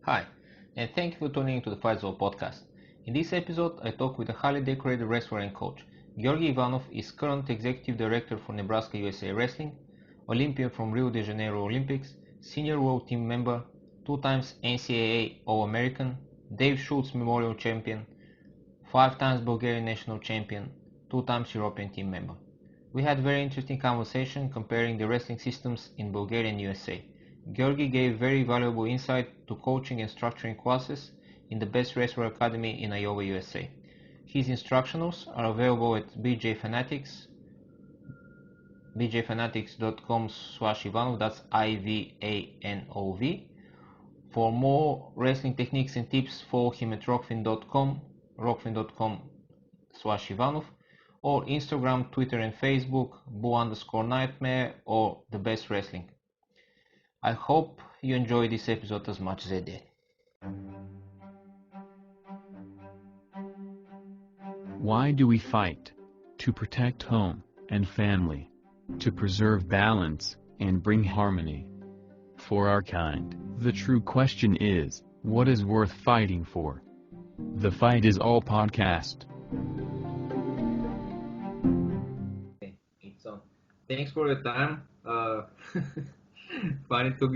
Hi, and thank you for tuning into the Fight Zone podcast. In this episode, I talk with a highly decorated wrestler and coach. Georgi Ivanov is current executive director for Nebraska USA Wrestling, Olympian from Rio de Janeiro Olympics, senior world team member, 2 times NCAA All American, Dave Schultz Memorial Champion, 5 times Bulgarian national champion, 2 times European team member. We had a very interesting conversation comparing the wrestling systems in Bulgaria and USA. Georgi gave very valuable insight to coaching and structuring classes in the Best Wrestler Academy in Iowa, USA. His instructionals are available at bjfanatics.com/Ivanov, that's IVANOV. For more wrestling techniques and tips, follow him at rockfin.com/Ivanov, or Instagram, Twitter and Facebook, Bull_Nightmare or The Best Wrestling. I hope you enjoyed this episode as much as I did. Why do we fight? To protect home and family. To preserve balance and bring harmony. For our kind, the true question is, what is worth fighting for? The Fight is All podcast. It's on. Thanks for your time. Funny to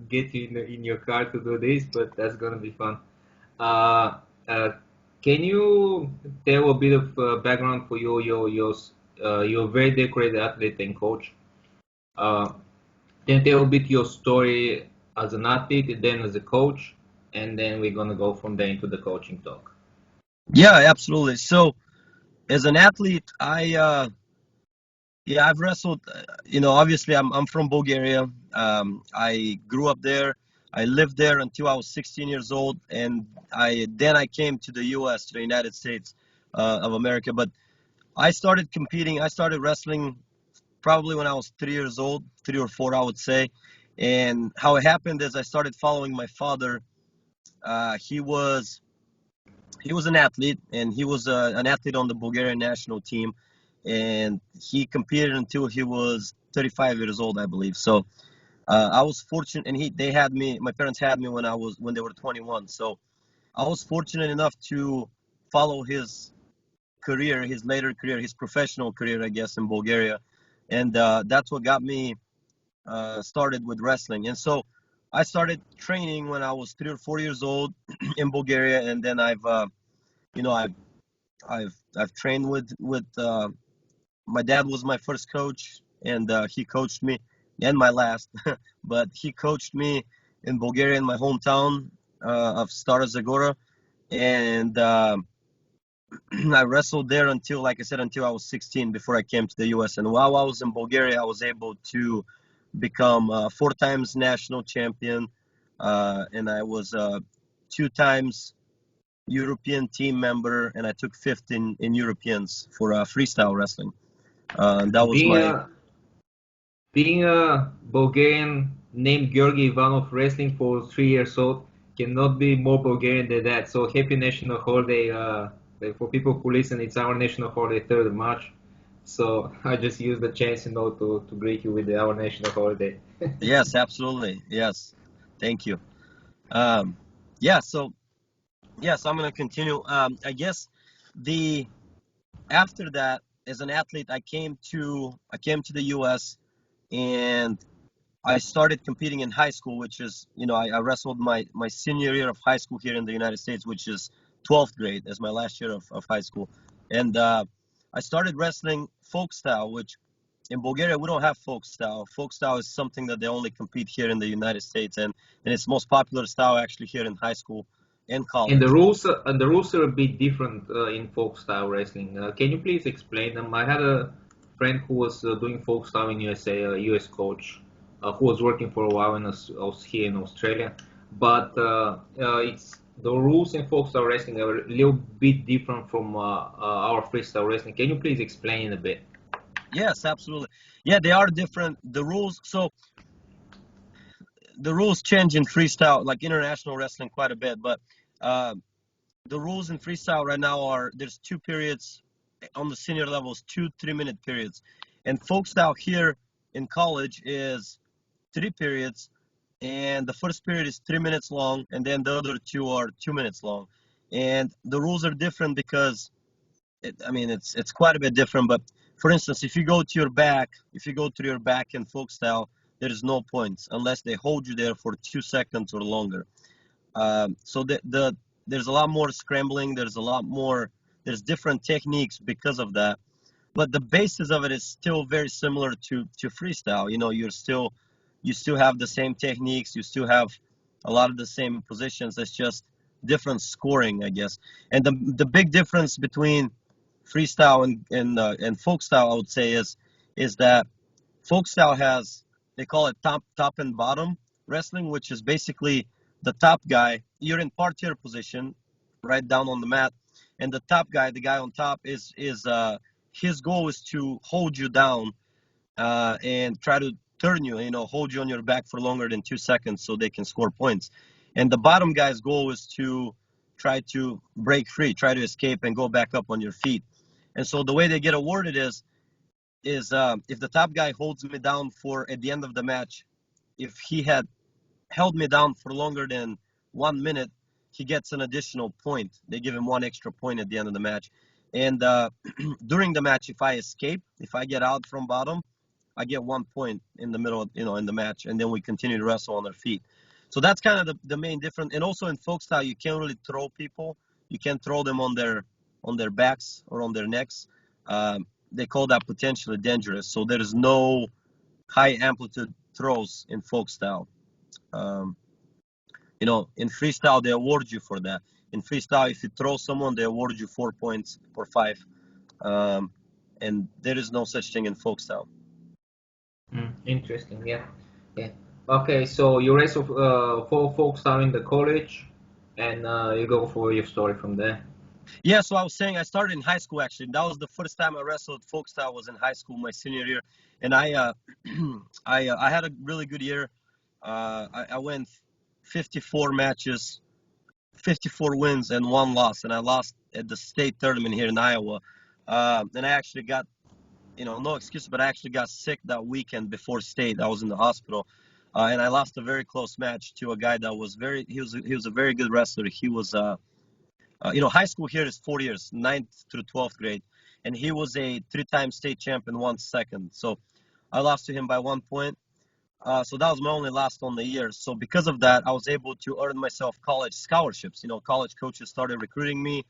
get you in your car to do this, but that's gonna be fun. Uh, uh, can you tell a bit of background for you? You're a very decorated athlete and coach. Uh, can you tell a bit your story as an athlete and then as a coach, and then we're gonna go from there into the coaching talk. Yeah, absolutely. So, as an athlete, I've wrestled. Obviously, I'm from Bulgaria. I grew up there. I lived there until I was 16 years old, and I came to the U.S., to the United States of America. But I started competing. I started wrestling probably when I was 3 years old, 3 or 4, I would say. And how it happened is I started following my father. He was an athlete, and he was an athlete on the Bulgarian national team, and he competed until he was 35 years old, I believe. So I was fortunate, and they had me. My parents had me when they were 21. So I was fortunate enough to follow his career, his later career, his professional career, I guess, in Bulgaria, and that's what got me started with wrestling. And so I started training when I was 3 or 4 years old in Bulgaria, and then you know, I've I've trained with my dad was my first coach, and he coached me, and my last, but he coached me in Bulgaria, in my hometown of Stara Zagora, and I wrestled there until, like I said, until I was 16 before I came to the U.S. And while I was in Bulgaria, I was able to become 4 times national champion, and I was 2 times European team member, and I took fifth in Europeans for freestyle wrestling. That was Being my a Being a Bulgarian named Georgi Ivanov, wrestling for 3 years old cannot be more Bulgarian than that. So happy national holiday. For people who listen, it's our national holiday, 3rd of March. So I just use the chance, to greet you with our national holiday. Yes, absolutely, yes, thank you. Um, yeah, so yes, I'm gonna continue. I guess the after that, as an athlete, I came to the U.S. and I started competing in high school, which is, I wrestled my senior year of high school here in the United States, which is 12th grade, as my last year of high school. And I started wrestling folk style, which in Bulgaria, we don't have folk style. Folk style is something that they only compete here in the United States, and it's most popular style actually here in high school and And college. the rules are a bit different in folk style wrestling. Can you please explain them? I had a friend who was doing folk style in USA, a US coach, who was working for a while in was here in Australia. But it's the rules in folk style wrestling are a little bit different from our freestyle wrestling. Can you please explain it a bit? Yes, absolutely. Yeah, they are different. The rules change in freestyle, like international wrestling, quite a bit. But uh, the rules in freestyle right now are there's 2 periods on the senior levels, 2 3-minute periods, and folk style here in college is 3 periods, and the first period is 3 minutes long, and then the other two are 2 minutes long. And the rules are different because it's quite a bit different. But for instance, if you go to your back in folk style, there is no points unless they hold you there for 2 seconds or longer. So there's a lot more scrambling. There's different techniques because of that. But the basis of it is still very similar to freestyle. You still have the same techniques. You still have a lot of the same positions. It's just different scoring, I guess. And the big difference between freestyle and folk style, I would say, is that folk style has, they call it top and bottom wrestling, which is basically the top guy. You're in parterre position, right down on the mat, and the top guy, the guy on top, is his goal is to hold you down and try to turn you, hold you on your back for longer than 2 seconds so they can score points. And the bottom guy's goal is to try to break free, try to escape and go back up on your feet. And so the way they get awarded is if the top guy holds me down for, at the end of the match, if he had held me down for longer than 1 minute, he gets an additional point. They give him one extra point at the end of the match. And during the match, if I escape, if I get out from bottom, I get 1 point in the middle, in the match, and then we continue to wrestle on our feet. So that's kind of the main difference. And also in folk style, you can't really throw people. You can't throw them on their backs or on their necks. They call that potentially dangerous. So there is no high amplitude throws in folk style. In freestyle, they award you for that. In freestyle, if you throw someone, they award you 4 points or 5. And there is no such thing in folk style. Interesting. Yeah. Okay, so you wrestle for folk style in the college, and you go for your story from there. Yeah, so I was saying I started in high school, actually. That was the first time I wrestled folk style, was in high school, my senior year. And I had a really good year. I went 54 matches, 54 wins and 1 loss, and I lost at the state tournament here in Iowa. And I actually got, no excuse, but I actually got sick that weekend before state. I was in the hospital, and I lost a very close match to a guy that was he was a very good wrestler. He was, high school here is 4 years, 9th through 12th grade, and he was a 3-time state champion, 1 second. So I lost to him by 1 point. So that was my only loss on the year. So because of that, I was able to earn myself college scholarships. College coaches started recruiting me,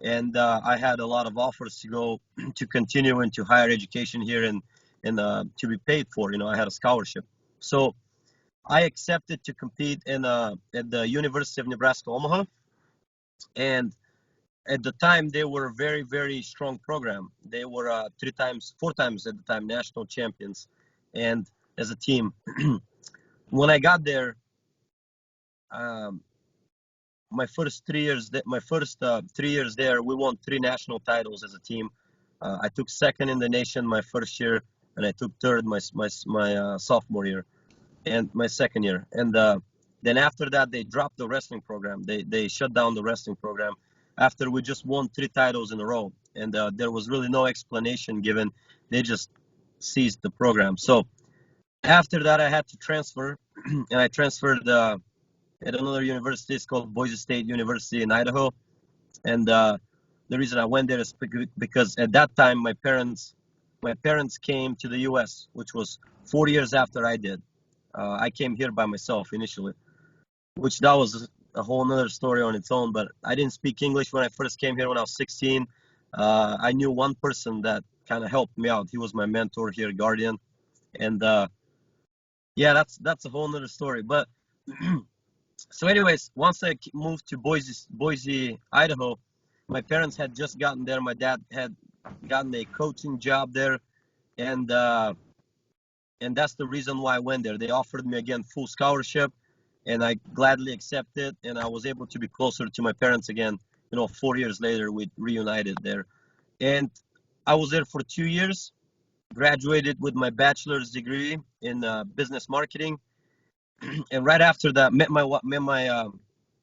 and I had a lot of offers to go to continue into higher education here and to be paid for. I had a scholarship. So I accepted to compete at the University of Nebraska, Omaha. And at the time, they were a very, very strong program. They were 4 times at the time national champions, and as a team. When I got there, my first 3 years, there, we won 3 national titles as a team. I took second in the nation my first year, and I took third my sophomore year, and my second year. And then after that, they dropped the wrestling program. They shut down the wrestling program after we just won 3 titles in a row, and there was really no explanation given. They just ceased the program. So after that, I had to transfer, and I transferred at another university. It's called Boise State University in Idaho. And the reason I went there is because at that time, my parents came to the U.S., which was 4 years after I did. I came here by myself initially, which that was a whole other story on its own. But I didn't speak English when I first came here when I was 16. I knew one person that kind of helped me out. He was my mentor here, Guardian. And yeah, that's a whole nother story. But so anyways, once I moved to Boise, Idaho, my parents had just gotten there. My dad had gotten a coaching job there, and that's the reason why I went there. They offered me again full scholarship, and I gladly accepted, and I was able to be closer to my parents again. 4 years later, we reunited there, and I was there for 2 years. Graduated with my bachelor's degree in business marketing, and right after that, met my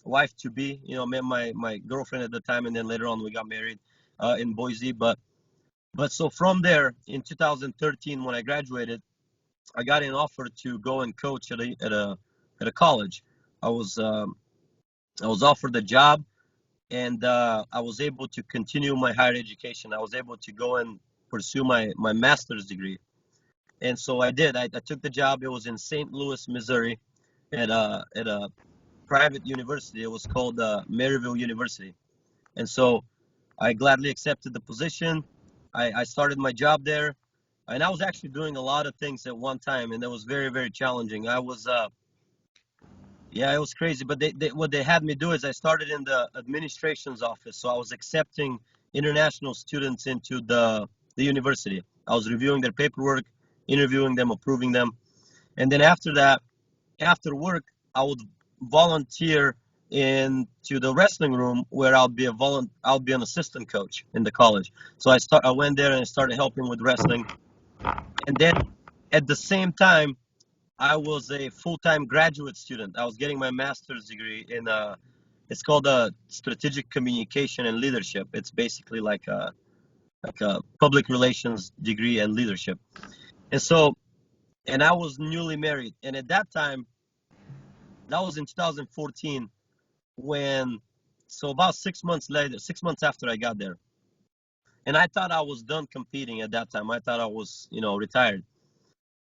wife to be, met my girlfriend at the time, and then later on we got married in Boise. But so from there, in 2013, when I graduated, I got an offer to go and coach at at a college. I was offered a job, and I was able to continue my higher education. I was able to go and pursue my master's degree, and so I did. I took the job. It was in St. Louis, Missouri, at a private university. It was called Maryville University, and so I gladly accepted the position. I started my job there, and I was actually doing a lot of things at one time, and it was very, very challenging. I was yeah, it was crazy. But what they had me do is I started in the administration's office. So I was accepting international students into the university. I was reviewing their paperwork, interviewing them, approving them. And then after that, after work, I would volunteer into the wrestling room where I'll be an assistant coach in the college. So I went there and I started helping with wrestling. And then at the same time, I was a full-time graduate student. I was getting my master's degree in it's called strategic communication and leadership. It's basically like a public relations degree and leadership. And so, and I was newly married. And at that time, that was in 2014, so about 6 months later, 6 months after I got there. And I thought I was done competing at that time. I thought I was, retired.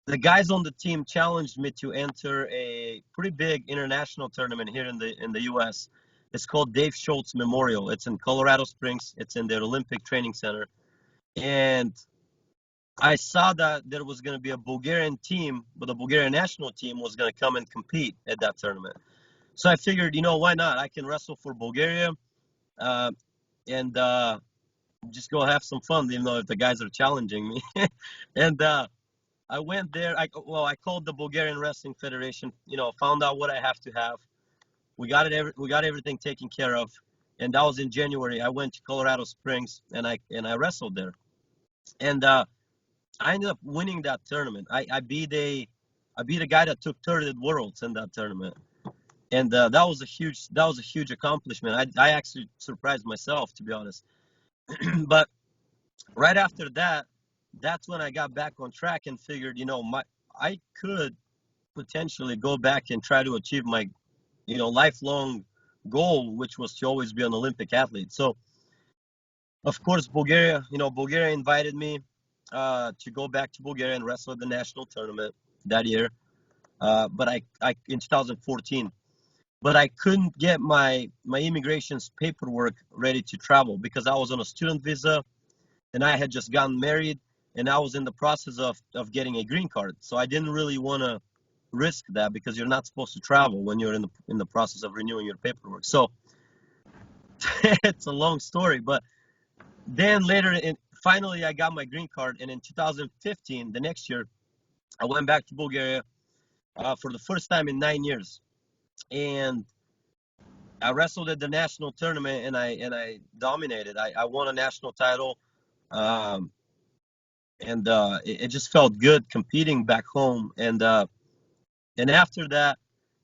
The guys on the team challenged me to enter a pretty big international tournament here in the U.S. It's called Dave Schultz Memorial. It's in Colorado Springs. It's in their Olympic Training Center. And I saw that there was going to be a Bulgarian team, but the Bulgarian national team was going to come and compete at that tournament. So I figured, why not? I can wrestle for Bulgaria and just go have some fun, even though if the guys are challenging me. And I went there. I called the Bulgarian Wrestling Federation. Found out what I have to have. We got everything taken care of, and that was in January. I went to Colorado Springs and I wrestled there, and I ended up winning that tournament. I beat a guy that took third at Worlds in that tournament, and that was a huge accomplishment. I actually surprised myself, to be honest. But right after that, that's when I got back on track and figured, I could potentially go back and try to achieve my, lifelong goal, which was to always be an Olympic athlete. So, of course, Bulgaria invited me to go back to Bulgaria and wrestle at the national tournament that year. But I in 2014, but I couldn't get my immigration's paperwork ready to travel because I was on a student visa and I had just gotten married. And I was in the process of getting a green card. So I didn't really want to risk that because you're not supposed to travel when you're in the process of renewing your paperwork. So it's a long story. But then finally I got my green card. And in 2015, the next year, I went back to Bulgaria for the first time in 9 years. And I wrestled at the national tournament and I dominated. I won a national title. And it just felt good competing back home. And after that,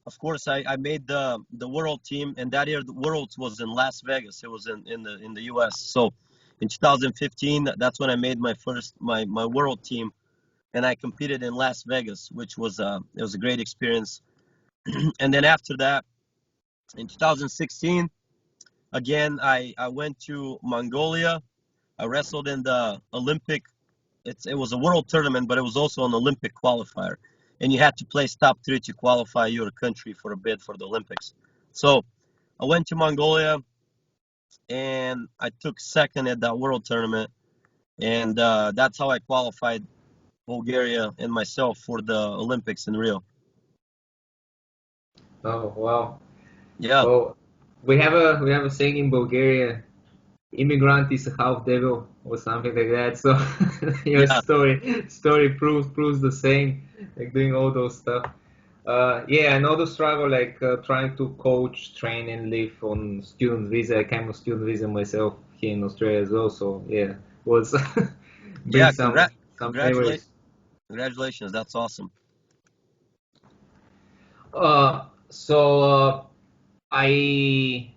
of course, I made the world team. And that year, the Worlds was in Las Vegas. It was in the U.S. So in 2015, that's when I made my world team, and I competed in Las Vegas, which was it was a great experience. And then after that, in 2016, again, I went to Mongolia. I wrestled in the Olympic. It was a world tournament, but it was also an Olympic qualifier. And you had to place top 3 to qualify your country for a bid for the Olympics. So I went to Mongolia, and I took second at that world tournament. And that's how I qualified Bulgaria and myself for the Olympics in Rio. Oh, wow. Yeah. Well, we have a saying in Bulgaria, immigrant is a half devil or something like that. So your story proves the same, like doing all those stuff. I know the struggle, like trying to coach, train, and live on student visa. I came on student visa myself here in Australia as well. So was bring some memories. Congratulations, that's awesome. I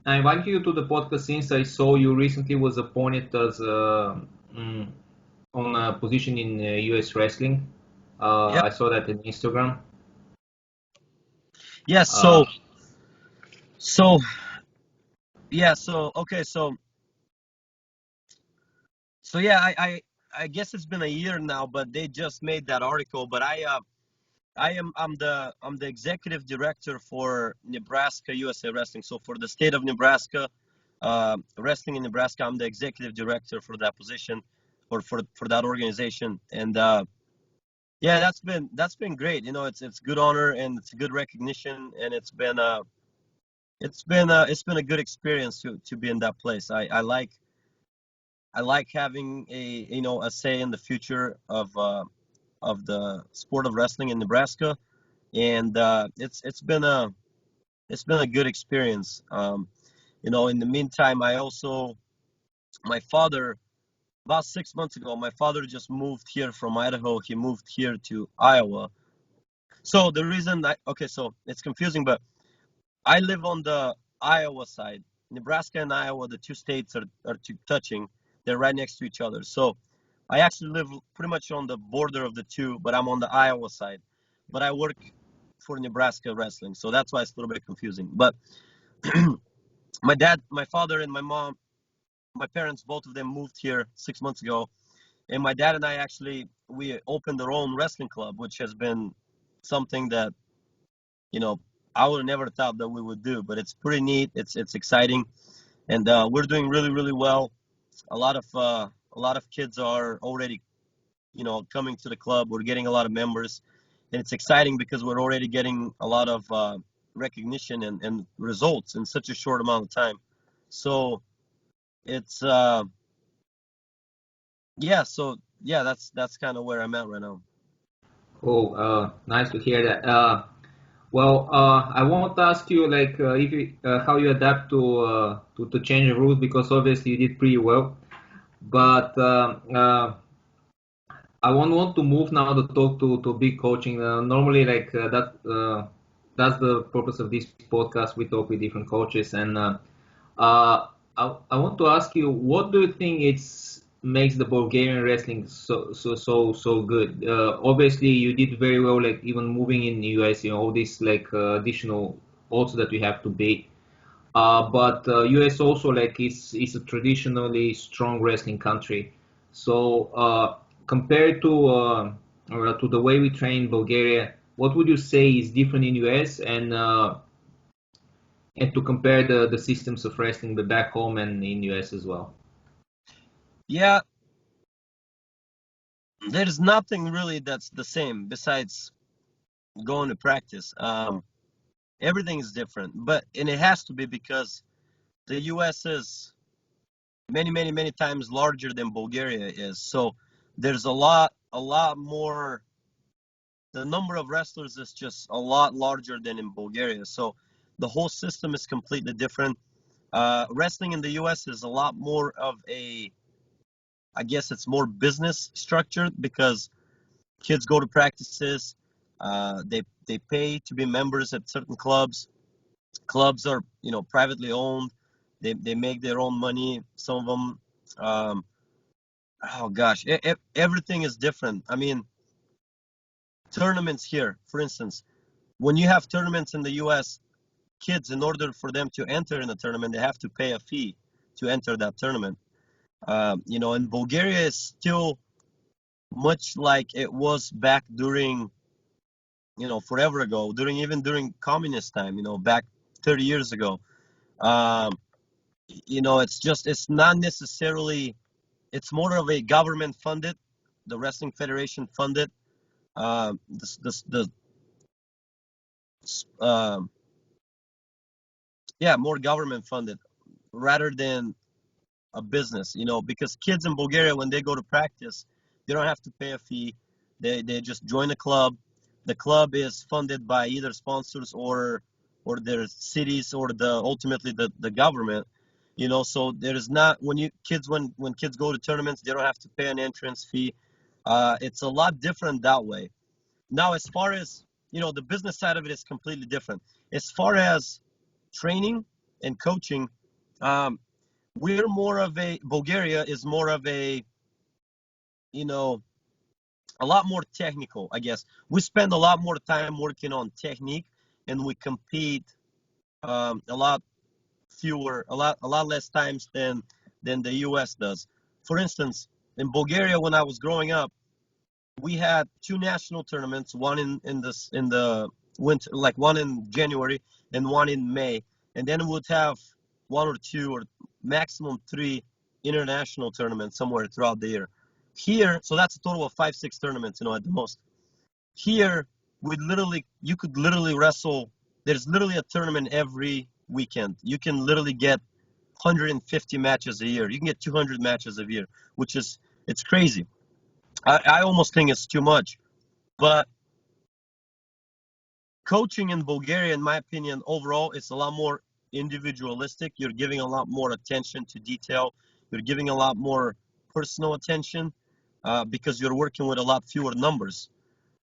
invite you to the podcast since I saw you recently was appointed as on a position in US wrestling. I saw that in Instagram. Yes. Uh, So yeah. So yeah. I guess it's been a year now, but they just made that article. But I'm the executive director for Nebraska USA Wrestling. So for the state of Nebraska, wrestling in Nebraska, I'm the executive director for that position, or for that organization. And yeah, that's been great. You know, it's good honor and it's good recognition, and it's been a good experience to be in that place. I like having a say in the future of the sport of wrestling in Nebraska, and it's been a good experience. In the meantime, my father, about 6 months ago, my father just moved here from Idaho. He moved here to Iowa. So the reason okay, so it's confusing, but I live on the Iowa side. Nebraska and Iowa, the two states are touching. They're right next to each other. So I actually live pretty much on the border of the two, but I'm on the Iowa side. But I work for Nebraska wrestling, so that's why it's a little bit confusing. But my father, and my mom, my parents, both of them moved here 6 months ago, and my dad and I actually we opened our own wrestling club, which has been something that you know I would have never thought that we would do, but it's pretty neat. It's exciting, and we're doing really really well. A lot of kids are already coming to the club. We're getting a lot of members, and it's exciting because we're already getting a lot of recognition and results in such a short amount of time. So it's yeah, so yeah, that's kind of where I'm at right now. cool. Nice to hear that. I won't ask you like if you, how you adapt to change the rules because obviously you did pretty well. But I won't want to move now to talk to big coaching. Normally, that's the purpose of this podcast. We talk with different coaches, and I want to ask you, what do you think it's makes the Bulgarian wrestling so good? Obviously, you did very well, like even moving in the US, all this like additional odds that you have to beat. But US also like is a traditionally strong wrestling country. So compared to the way we train in Bulgaria, what would you say is different in US and to compare the systems of wrestling back home and in US as well? Yeah, there's nothing really that's the same besides going to practice. Everything is different, and it has to be because the US is many many many times larger than Bulgaria is. So there's a lot more. The number of wrestlers is just a lot larger than in Bulgaria. So the whole system is completely different. Wrestling in the US is a lot more of I guess it's more business structured because kids go to practices. They pay to be members at certain clubs. Clubs are privately owned. They make their own money. Some of them, um, oh gosh, everything is different. I mean, tournaments here, for instance, when you have tournaments in the U.S., kids, in order for them to enter in a tournament, they have to pay a fee to enter that tournament. In Bulgaria, it's still much like it was back during, forever ago, during communist time, back 30 years ago. Um, it's not necessarily, it's more of a government funded, the wrestling federation funded, um, yeah, more government funded rather than a business, because kids in Bulgaria, when they go to practice, they don't have to pay a fee. They just join a club. The club is funded by either sponsors or their cities or ultimately the government. So there is not when kids go to tournaments, they don't have to pay an entrance fee. It's a lot different that way. Now, as far as the business side of it is completely different. As far as training and coaching, um, we're more of a Bulgaria is more of you know a lot more technical, I guess. We spend a lot more time working on technique and we compete a lot a lot less times than the U.S. does. For instance, in Bulgaria, when I was growing up, we had two national tournaments, one in the winter, like one in January and one in May, and then we'd have one or two or maximum three international tournaments somewhere throughout the year. Here, so that's a total of 5, 6 tournaments, at the most. Here, you could literally wrestle. There's literally a tournament every weekend. You can literally get 150 matches a year. You can get 200 matches a year, it's crazy. I almost think it's too much. But coaching in Bulgaria, in my opinion, overall, it's a lot more individualistic. You're giving a lot more attention to detail. You're giving a lot more personal attention because you're working with a lot fewer numbers.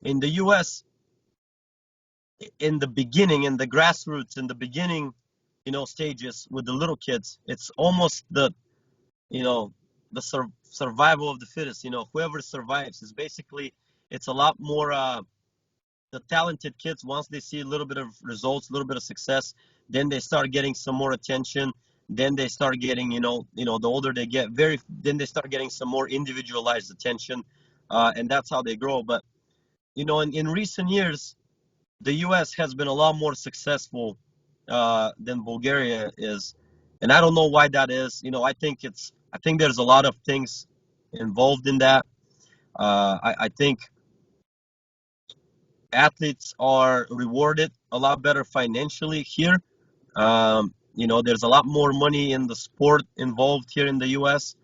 In the U.S., in the beginning, in the grassroots, in the beginning, stages with the little kids, it's almost the survival of the fittest. Whoever survives is basically, it's a lot more the talented kids. Once they see a little bit of results, a little bit of success, then they start getting some more attention. Then they start getting, the older they get, then they start getting some more individualized attention, and that's how they grow. But in recent years, the U.S. has been a lot more successful than Bulgaria is, and I don't know why that is. I think there's a lot of things involved in that. I think athletes are rewarded a lot better financially here. There's a lot more money in the sport involved here in the U.S.,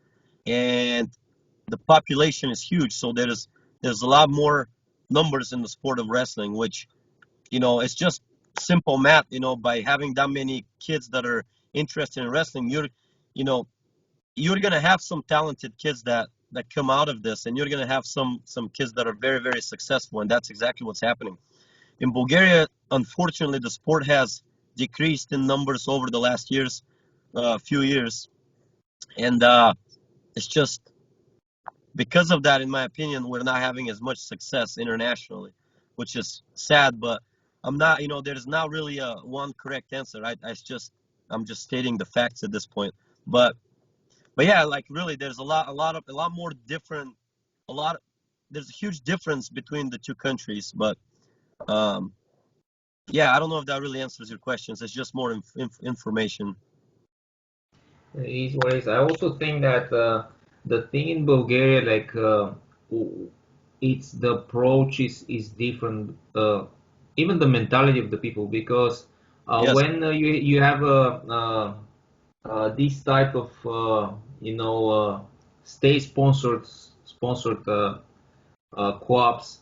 and the population is huge. So there's a lot more numbers in the sport of wrestling, which it's just simple math. By having that many kids that are interested in wrestling, you're gonna have some talented kids that come out of this, and you're gonna have some kids that are very, very successful, and that's exactly what's happening. In Bulgaria, unfortunately, the sport has decreased in numbers over the last few years, and it's just because of that, in my opinion, we're not having as much success internationally, which is sad. But I'm not, there's not really a one correct answer. I'm just stating the facts at this point. But yeah, like really, there's a lot more different, there's a huge difference between the two countries. But yeah, I don't know if that really answers your questions. It's just more information. It is what it is. I also think that the thing in Bulgaria, like it's the approach is different. Even the mentality of the people, because Yes. when you have this type of state sponsored co-ops,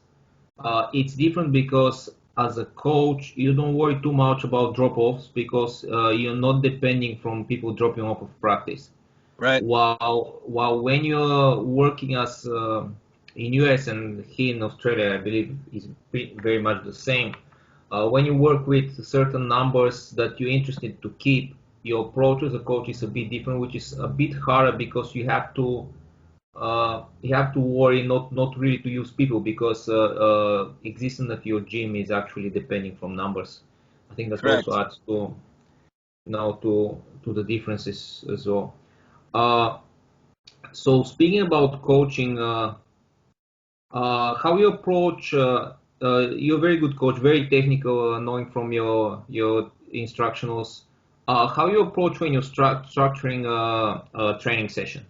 it's different because as a coach you don't worry too much about drop-offs because you're not depending from people dropping off of practice. Right. While when you're working as in US and here in Australia, I believe is very much the same. When you work with certain numbers that you're interested to keep, your approach as a coach is a bit different, which is a bit harder because you have to worry not really to use people because existence of your gym is actually depending from numbers. I think that Correct. also adds to the differences as well. So speaking about coaching, how you approach? You're a very good coach, very technical, knowing from your instructionals. How you approach when you're structuring a training session?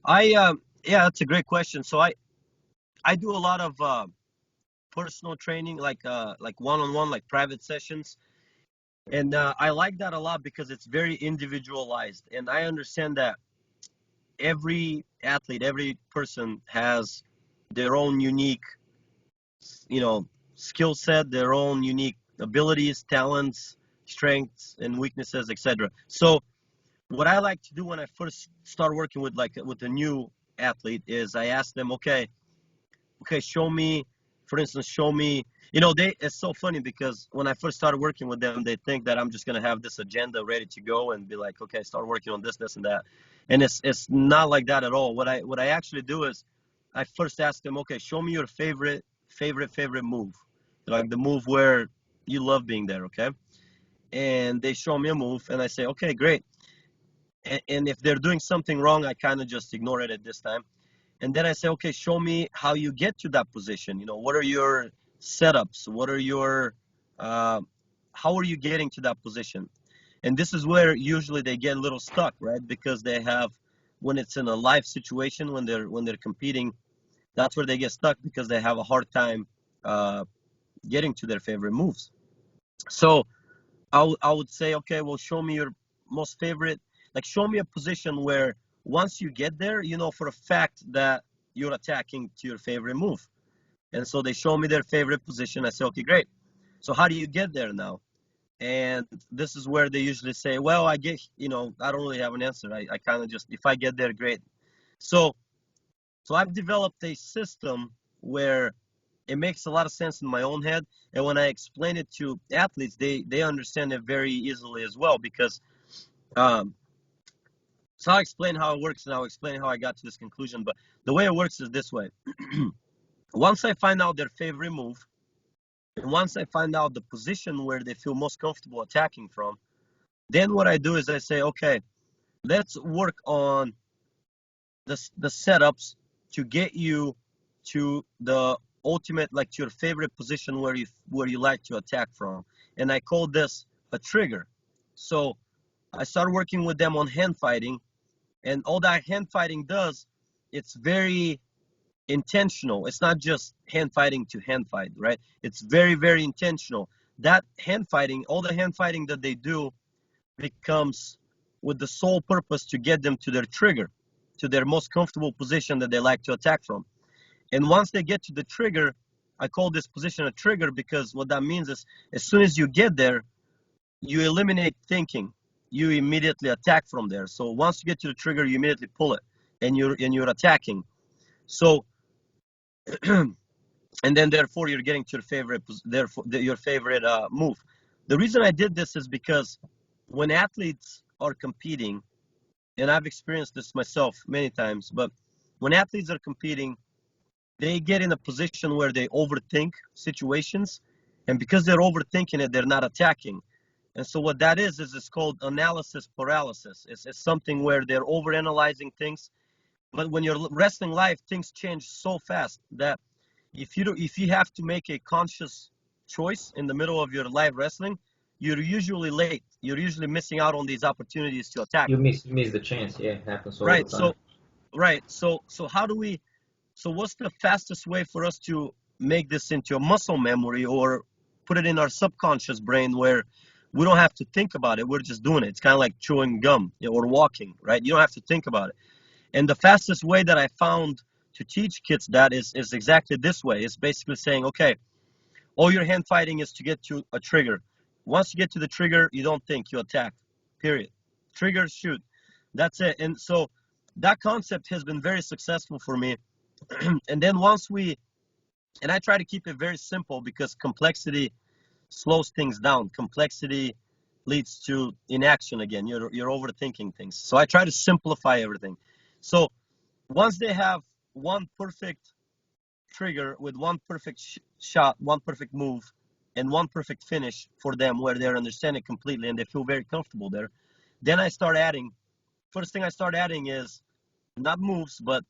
Yeah, that's a great question. So I do a lot of personal training, like one-on-one, like private sessions, and I like that a lot because it's very individualized, and I understand that every athlete, every person has their own unique, skill set, their own unique abilities, talents, strengths, and weaknesses, etc. So what I like to do when I first start working with a new athlete is I ask them, okay, show me, for instance, it's so funny because when I first started working with them, they think that I'm just going to have this agenda ready to go and be like, okay, start working on this and that. And it's not like that at all. What I actually do is I first ask them, okay, show me your favorite move. Like the move where you love being there, okay? And they show me a move, and I say, okay, great. And if they're doing something wrong, I kind of just ignore it at this time. And then I say, okay, show me how you get to that position. You know, what are your setups? What are your, how are you getting to that position? And this is where usually they get a little stuck, right? Because they have, when it's in a live situation, when they're competing, that's where they get stuck because they have a hard time getting to their favorite moves. So I would say, okay, well, show me your most favorite, like show me a position where once you get there, you know for a fact that you're attacking to your favorite move. And so they show me their favorite position. I say, okay, great. So how do you get there now? And this is where they usually say, well, I get, I don't really have an answer. I kind of just, if I get there, great. So I've developed a system where it makes a lot of sense in my own head. And when I explain it to athletes, they understand it very easily as well, because so I'll explain how it works and I'll explain how I got to this conclusion. But the way it works is this way. Once I find out their favorite move, and once I find out the position where they feel most comfortable attacking from, then what I do is I say, okay, let's work on the setups to get you to the ultimate, like to your favorite position where you like to attack from. And I call this a trigger. So I start working with them on hand fighting, and all that hand fighting does, it's very intentional. It's not just hand fighting to hand fight, right? It's very, very intentional. That hand fighting, all the hand fighting that they do becomes with the sole purpose to get them to their trigger, to their most comfortable position that they like to attack from. And once they get to the trigger, I call this position a trigger, because what that means is as soon as you get there, you eliminate thinking. You immediately attack from there. So once you get to the trigger, you immediately pull it, and you're attacking. So and then therefore you're getting to your favorite move. The reason I did this is because when athletes are competing, and I've experienced this myself many times, but when athletes are competing, they get in a position where they overthink situations, and because they're overthinking it, they're not attacking. And so what that is it's called analysis paralysis. It's something where they're overanalyzing things. But when you're wrestling live, things change so fast that if you have to make a conscious choice in the middle of your live wrestling, you're usually late. You're usually missing out on these opportunities to attack. You miss the chance. Yeah, it happens all Right. the time. So how do we? So what's the fastest way for us to make this into a muscle memory, or put it in our subconscious brain where we don't have to think about it? We're just doing it. It's kind of like chewing gum, or walking, right? You don't have to think about it. And the fastest way that I found to teach kids that is exactly this way. It's basically saying, okay, all your hand fighting is to get to a trigger. Once you get to the trigger, you don't think, you attack, period. Trigger, shoot. That's it. And so that concept has been very successful for me. And then and I try to keep it very simple, because complexity slows things down. Complexity leads to inaction again. You're overthinking things. So I try to simplify everything. So once they have one perfect trigger with one perfect shot, one perfect move, and one perfect finish for them, where they understand it completely and they feel very comfortable there, then I start adding. First thing I start adding is not moves, but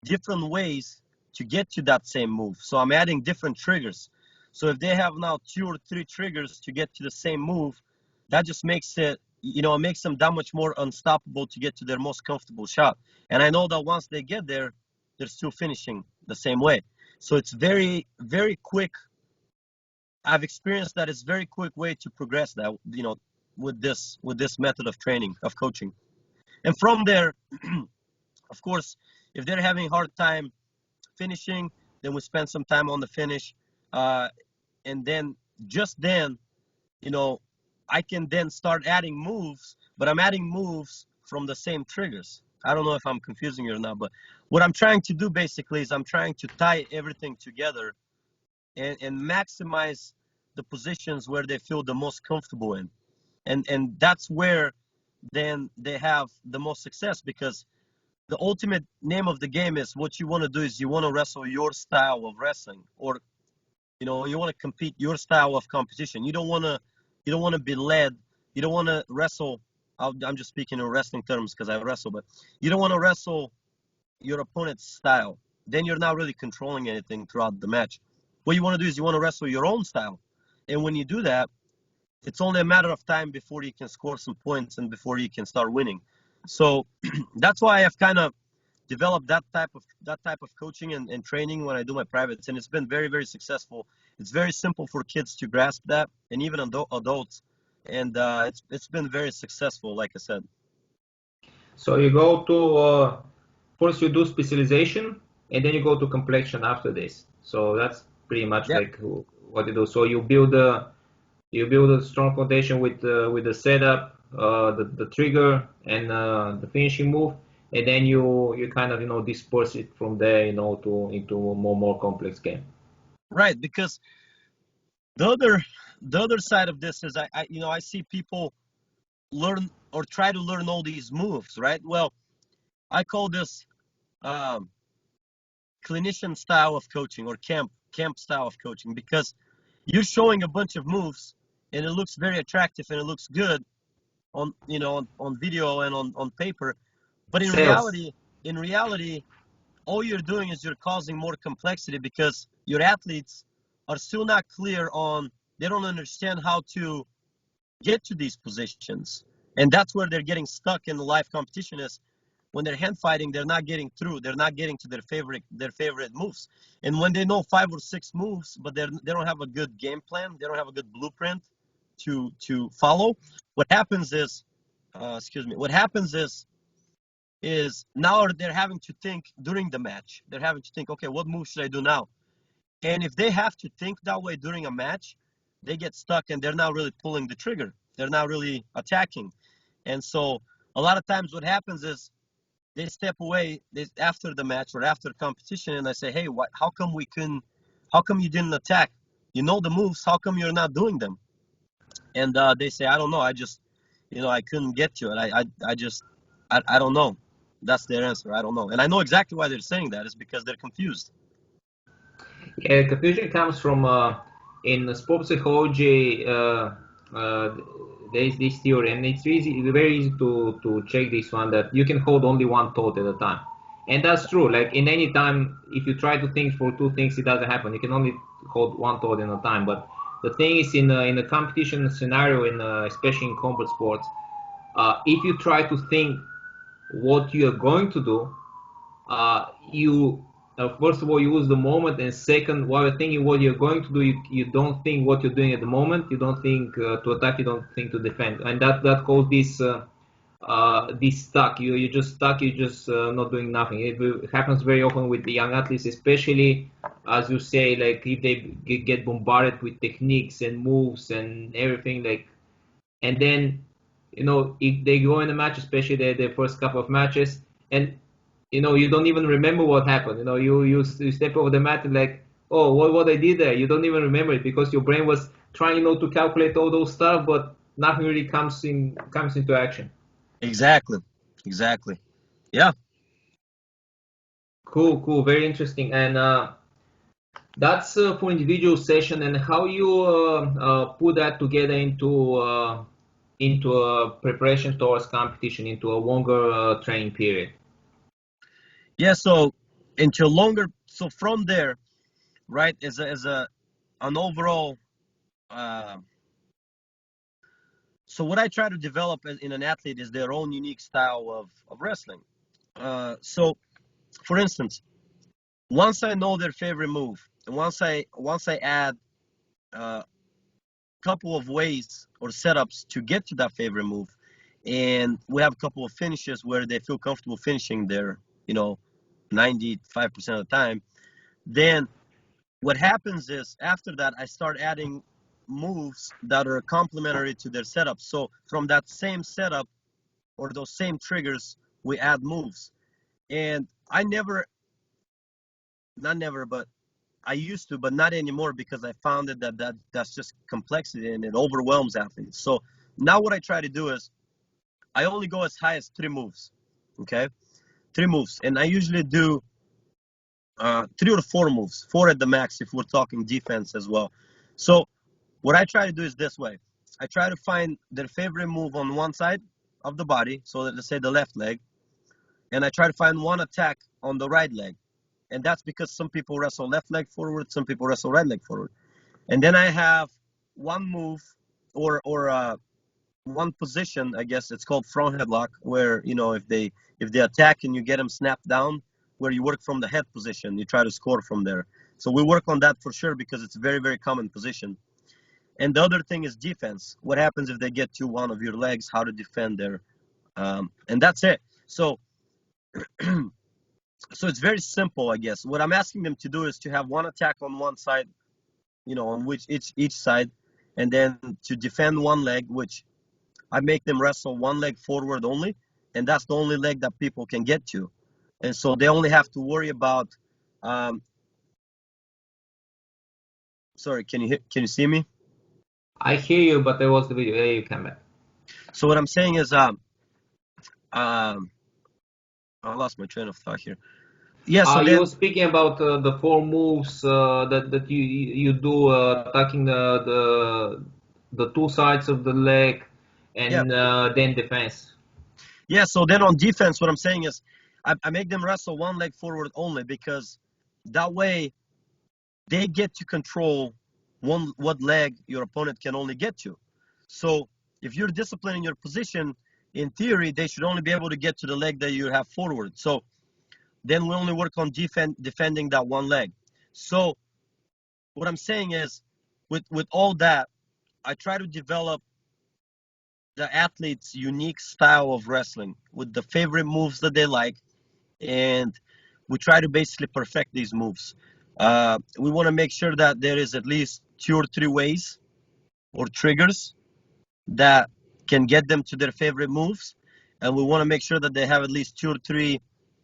different ways to get to that same move. So I'm adding different triggers. So if they have now 2 or 3 triggers to get to the same move, that just makes it, it makes them that much more unstoppable to get to their most comfortable shot. And I know that once they get there, they're still finishing the same way. So it's very, very quick. I've experienced that it's very quick way to progress that, with this method of training, of coaching. And from there, of course, if they're having a hard time finishing, then we spend some time on the finish. And then just then, I can then start adding moves, but I'm adding moves from the same triggers. I don't know if I'm confusing you or not, but what I'm trying to do basically is I'm trying to tie everything together and maximize the positions where they feel the most comfortable in. And that's where then they have the most success, because the ultimate name of the game is, what you want to do is you want to wrestle your style of wrestling, or You want to compete your style of competition. You don't want to be led. You don't want to wrestle. I'm just speaking in wrestling terms because I wrestle, but you don't want to wrestle your opponent's style. Then you're not really controlling anything throughout the match. What you want to do is you want to wrestle your own style. And when you do that, it's only a matter of time before you can score some points and before you can start winning. So that's why I've kind of developed that type of coaching and training when I do my privates, and it's been very, very successful. It's very simple for kids to grasp that, and even adults, and it's been very successful, like I said. So you go to first you do specialization, and then you go to complexion after this. So that's pretty much Yeah. like what you do. So you build a strong foundation with the setup, the trigger, and the finishing move, and then you kind of disperse it from there into a more complex game. Right, because the other side of this is I see people learn or try to learn all these moves, right? Well, I call this um, clinician style of coaching or camp style of coaching, because you're showing a bunch of moves and it looks very attractive and it looks good on video and on paper, but Sales. in reality all you're doing is you're causing more complexity, because your athletes are still not clear on, they don't understand how to get to these positions, and that's where they're getting stuck in the live competition. Is when they're hand fighting, they're not getting through, they're not getting to their favorite moves. And when they know 5 or 6 moves, but they don't have a good game plan, they don't have a good blueprint to follow, what happens is what happens is now they're having to think during the match. They're having to think, okay, what move should I do now? And if they have to think that way during a match, they get stuck and they're not really pulling the trigger. They're not really attacking. And so a lot of times what happens is they step away after the match or after competition, and I say, hey, how come you didn't attack? You know the moves, how come you're not doing them? And they say, I don't know, I couldn't get to it. I don't know. That's their answer. I don't know. And I know exactly why they're saying that. It's because they're confused. Yeah, confusion comes from in sports psychology. There is this theory, and it's very easy to check this one, that you can hold only one thought at a time, and that's true. Like in any time, if you try to think for two things, it doesn't happen. You can only hold one thought at a time. But the thing is, in a competition scenario, especially in combat sports, if you try to think what you are going to do, you first of all you lose the moment, and second, while you're thinking what you're going to do, you don't think what you're doing at the moment. You don't think to attack, you don't think to defend, and that causes this stuck. You're just stuck. You're just not doing nothing. It happens very often with the young athletes, especially as you say, like if they get bombarded with techniques and moves and everything, like, and then if they go in a match, especially their first couple of matches, and you don't even remember what happened. You step over the mat and like, oh, what I did there. You don't even remember it because your brain was trying, to calculate all those stuff, but nothing really comes into action. Exactly. Yeah. Cool, very interesting. And that's for individual session, and how you put that together into a preparation towards competition, into a longer training period. Yeah. So into longer. So from there, right, as an overall. So what I try to develop in an athlete is their own unique style of wrestling. So, for instance, once I know their favorite move, and once I add a couple of ways or setups to get to that favorite move, and we have a couple of finishes where they feel comfortable finishing there, 95% of the time, then what happens is after that I start adding moves that are complementary to their setup. So from that same setup or those same triggers, we add moves. And I never, not never, but I used to, but not anymore, because I found that's just complexity and it overwhelms athletes. So now what I try to do is I only go as high as 3 moves. Okay, 3 moves, and I usually do three or four moves, four at the max if we're talking defense as well. So what I try to do is this way. I try to find their favorite move on one side of the body, so that, let's say the left leg, and I try to find one attack on the right leg. And that's because some people wrestle left leg forward, some people wrestle right leg forward. And then I have one move or one position, I guess it's called front headlock, where if they attack and you get them snapped down, where you work from the head position, you try to score from there. So we work on that for sure because it's a very, very common position. And the other thing is defense. What happens if they get to one of your legs? How to defend there, and that's it. So so it's very simple, I guess. What I'm asking them to do is to have one attack on one side, on which each side, and then to defend one leg, which I make them wrestle one leg forward only, and that's the only leg that people can get to. And so they only have to worry about. Sorry, can you see me? I hear you, but I watched the video. There you come back. So what I'm saying is, I lost my train of thought here. Yeah. So you were speaking about the four moves that you do, attacking the two sides of the leg, and then defense. Yeah. So then on defense, what I'm saying is, I make them wrestle one leg forward only, because that way they get to control what leg your opponent can only get to. So if you're disciplining your position, in theory, they should only be able to get to the leg that you have forward. So then we only work on defending that one leg. So what I'm saying is, with all that, I try to develop the athlete's unique style of wrestling with the favorite moves that they like, and we try to basically perfect these moves. We want to make sure that there is at least 2 or 3 ways or triggers that can get them to their favorite moves, and we want to make sure that they have at least 2 or 3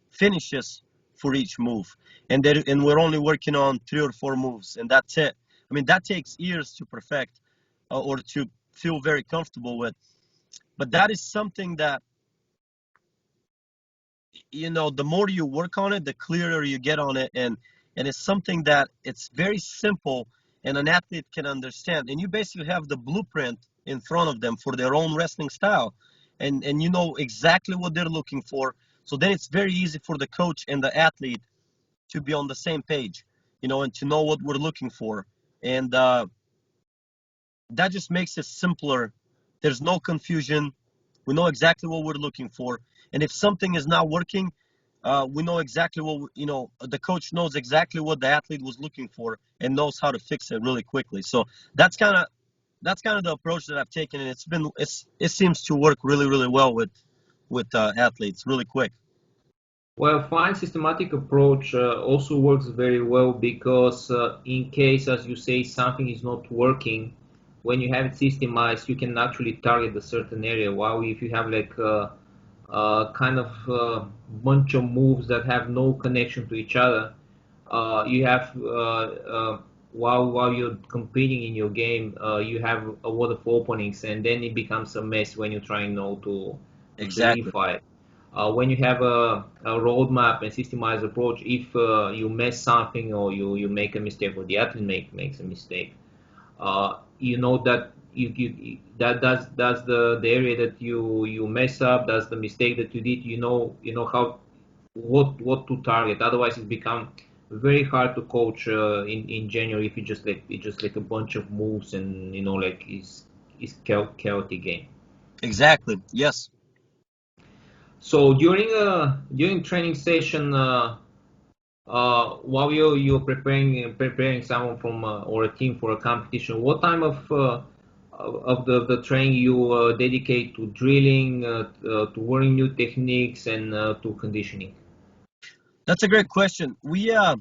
finishes for each move, and we're only working on 3 or 4 moves, and that's it. I mean, that takes years to perfect, or to feel very comfortable with, but that is something that, the more you work on it, the clearer you get on it, and it's something that it's very simple and an athlete can understand, and you basically have the blueprint in front of them for their own wrestling style, and you know exactly what they're looking for. So then it's very easy for the coach and the athlete to be on the same page, and to know what we're looking for, and that just makes it simpler. There's no confusion. We know exactly what we're looking for, and if something is not working, we know exactly what the coach knows exactly what the athlete was looking for and knows how to fix it really quickly. So that's kind of the approach that I've taken, and it seems to work really, really well with athletes really quick. Well, fine systematic approach also works very well because in case, as you say, something is not working, when you have it systemized, you can actually target a certain area. While if you have like kind of bunch of moves that have no connection to each other, you have while you're competing in your game, you have a lot of openings, and then it becomes a mess when you're trying now to unify it. When you have a roadmap and systemized approach, if you miss something or you make a mistake or the athlete makes a mistake, you know that that's the area that you mess up, that's the mistake that you did. You know how what to target. Otherwise, it become very hard to coach in January if you just like a bunch of moves and like it's chaotic game. Exactly. Yes. So during training session, while you're preparing someone from or a team for a competition, what time of the training you dedicate to drilling, to learning new techniques, and to conditioning? That's a great question. Yeah.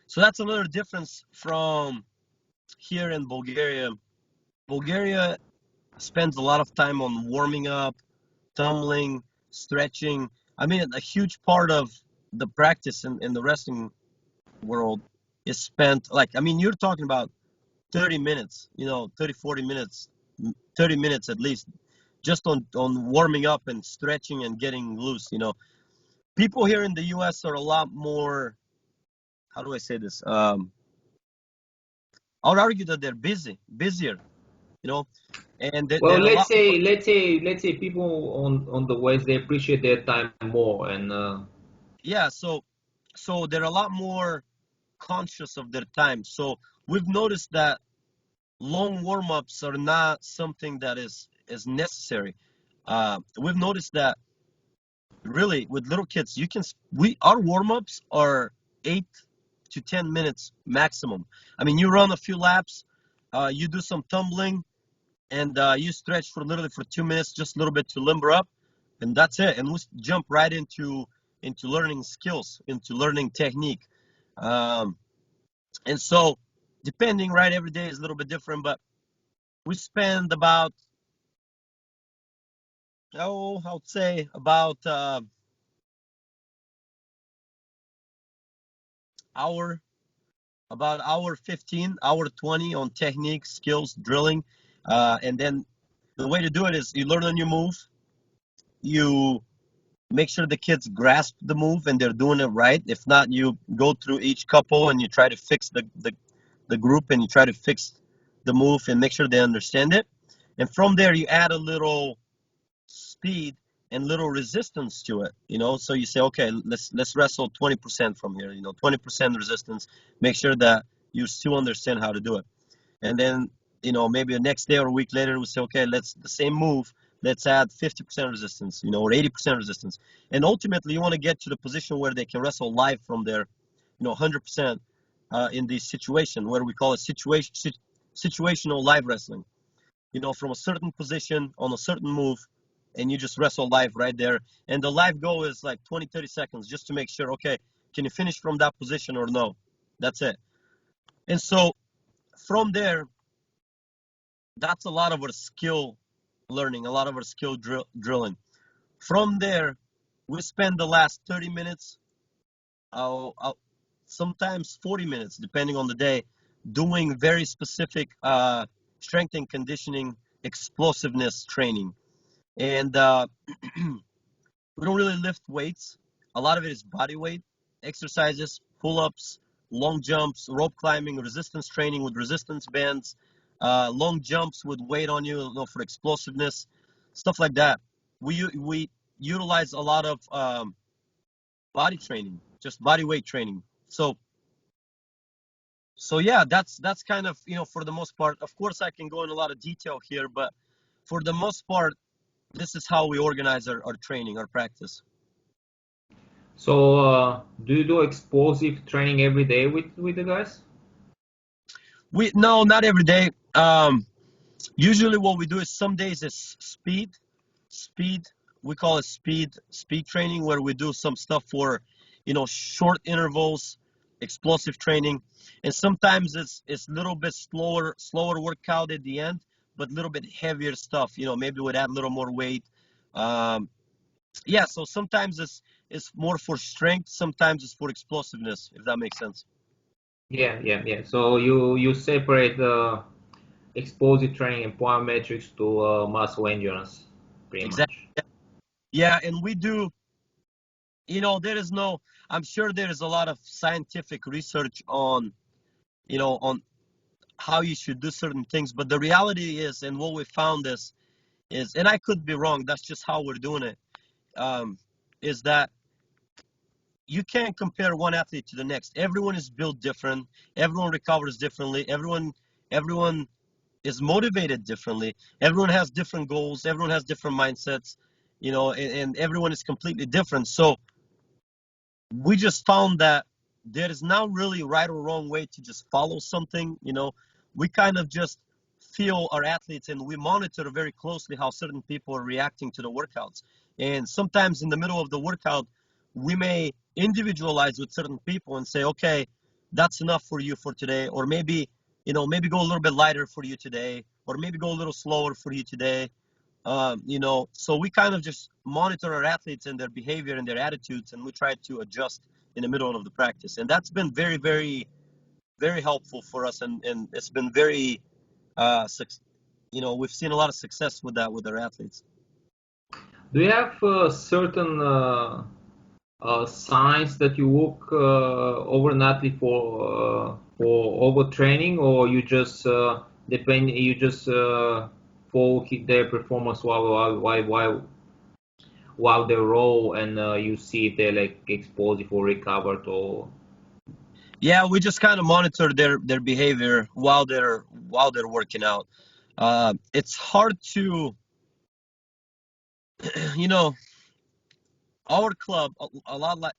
So that's another difference from here in Bulgaria. Bulgaria spends a lot of time on warming up, tumbling, stretching. I mean, a huge part of the practice in the wrestling world is spent, you're talking about 30 minutes, 30, 40 minutes, 30 minutes at least, just on warming up and stretching and getting loose, people here in the U.S. are a lot more, how do I say this? I would argue that they're busier, you know, and Well, they're a lot more. let's say people on the West, they appreciate their time more, and Yeah, so they're a lot more conscious of their time. So we've noticed that long warm-ups are not something that is necessary. We've noticed that really with little kids, we our warm-ups are 8 to 10 minutes maximum. I mean, you run a few laps, you do some tumbling, and you stretch for literally for 2 minutes, just a little bit to limber up, and that's it. And we jump right into learning skills, into learning technique. Um, and so, depending, right, every day is a little bit different, but we spend about, I would say hour, about hour 15, hour 20 on technique, skills, drilling, and then the way to do it is you learn a new move, you make sure the kids grasp the move and they're doing it right. If not, you go through each couple and you try to fix the group and you try to fix the move and make sure they understand it. And from there, you add a little speed and little resistance to it. So you say, okay, let's wrestle 20% from here. 20% resistance. Make sure that you still understand how to do it. And then, maybe the next day or a week later, we say, okay, let's the same move. Let's add 50% resistance, or 80% resistance. And ultimately, you want to get to the position where they can wrestle live from there, 100% in the situation where we call it situational live wrestling. From a certain position on a certain move, and you just wrestle live right there. And the live go is like 20, 30 seconds just to make sure, okay, can you finish from that position or no? That's it. And so from there, that's a lot of our skill learning, a lot of our skill drilling. From there, we spend the last 30 minutes, sometimes 40 minutes, depending on the day, doing very specific strength and conditioning, explosiveness training. And we don't really lift weights. A lot of it is body weight exercises, pull-ups, long jumps, rope climbing, resistance training with resistance bands, long jumps with weight on you, for explosiveness, stuff like that. We utilize a lot of body training, just body weight training. So yeah, that's kind of, for the most part. Of course, I can go in a lot of detail here, but for the most part, this is how we organize our training, our practice. so do you do explosive training every day with the guys? No, not every day. Usually what we do is some days is speed. We call it speed training, where we do some stuff for, short intervals, explosive training, and sometimes it's a little bit slower workout at the end, but a little bit heavier stuff. Maybe we'd add a little more weight. Yeah, so sometimes it's more for strength, sometimes it's for explosiveness, if that makes sense. Yeah. So you separate explosive training and plyometrics to muscle endurance, pretty Exactly. much. Yeah, and we do. There is no. I'm sure there is a lot of scientific research on how you should do certain things, but the reality is, and what we found is, and I could be wrong. That's just how we're doing it. Is that you can't compare one athlete to the next. Everyone is built different. Everyone recovers differently. Everyone is motivated differently. Everyone has different goals. Everyone has different mindsets. And everyone is completely different. So we just found that there is not really right or wrong way to just follow something. We kind of just feel our athletes and we monitor very closely how certain people are reacting to the workouts. And sometimes in the middle of the workout, we may individualize with certain people and say, okay, that's enough for you for today, or maybe go a little bit lighter for you today, or maybe go a little slower for you today. So we kind of just monitor our athletes and their behavior and their attitudes, and we try to adjust in the middle of the practice. And that's been very, very, very helpful for us, and it's been very, we've seen a lot of success with that with our athletes. Do you have certain signs that you look overnightly for overtraining, or you just follow their performance while they roll, and you see if they're like explosive or recovered, or Yeah, we just kind of monitor their behavior while they're working out. It's hard to, you know, our club a lot like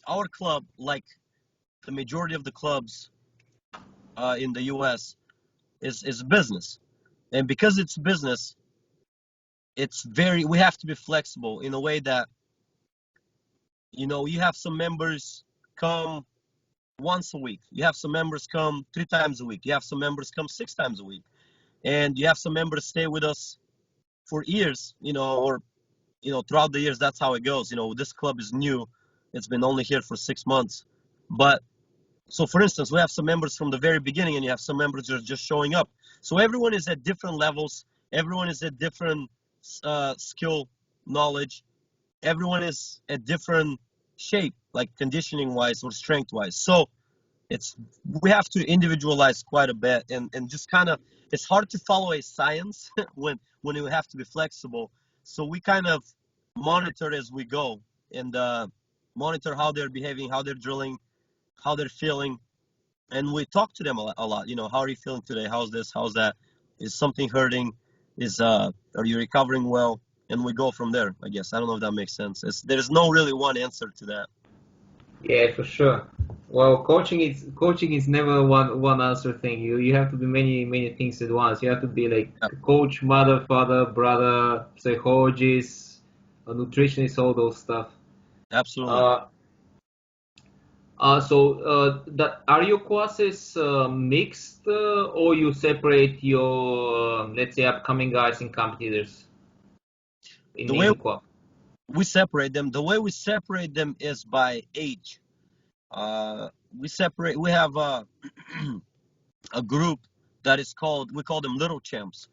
our club, like the majority of the clubs in the U.S. is business, and because it's business, we have to be flexible in a way that you have some members come once a week, you have some members come 3 times a week, you have some members come 6 times a week, and you have some members stay with us for years, or throughout the years. That's how it goes. This club is new, it's been only here for 6 months, but so for instance, we have some members from the very beginning, and you have some members that are just showing up. So everyone is at different levels, everyone is at different skill, knowledge, everyone is at different shape, like conditioning wise or strength wise. So it's we have to individualize quite a bit, and just kind of, it's hard to follow a science when you have to be flexible. So we kind of monitor as we go, and monitor how they're behaving, how they're drilling, how they're feeling, and we talk to them a lot. How are you feeling today? How's this? How's that? Is something hurting? Are you recovering well? And we go from there, I guess. I don't know if that makes sense. There's no really one answer to that. yeah, for sure. Well, coaching is never one answer thing. You have to be many things at once. You have to be like Yeah, coach, mother, father, brother, psychologist, a nutritionist, all those stuff. absolutely. Uh, are your classes mixed, or you separate your, let's say, upcoming guys and competitors The in way the class? we separate them is by age. We have a group that is called, we call them little champs.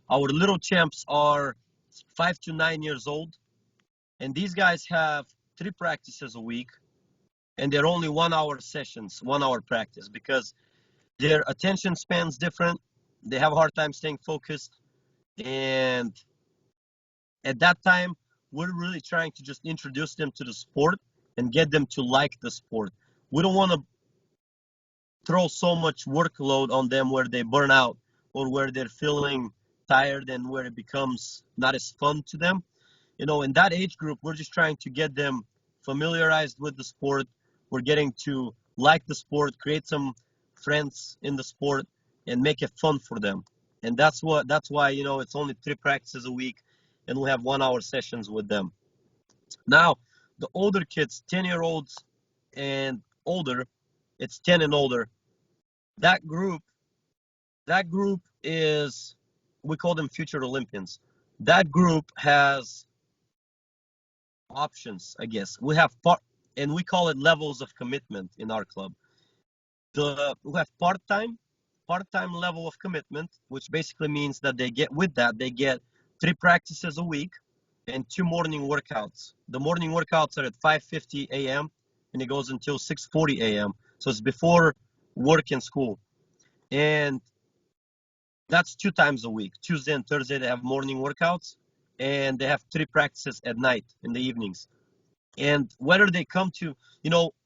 Our little champs are 5 to 9 years old, and these guys have 3 practices a week, and they're only 1 hour sessions, 1 hour practice, because their attention span's different. They have a hard time staying focused, and at that time, we're really trying to just introduce them to the sport and get them to like the sport. We don't want to throw so much workload on them where they burn out, or where they're feeling tired, and where it becomes not as fun to them. In that age group, we're just trying to get them familiarized with the sport. We're getting to like the sport, create some friends in the sport, and make it fun for them. And that's why it's only 3 practices a week, and we have 1 hour sessions with them. Now, the older kids, 10-year-olds and older, it's 10 and older. That group, that group is, we call them future Olympians. That group has options, I guess. We have and we call it levels of commitment in our club. We have part-time level of commitment, which basically means that they get 3 practices a week and 2 morning workouts. The morning workouts are at 5:50 a.m. and it goes until 6:40 a.m. So it's before work and school, and that's 2 times a week. Tuesday and Thursday they have morning workouts, and they have 3 practices at night in the evenings. And whether they come to,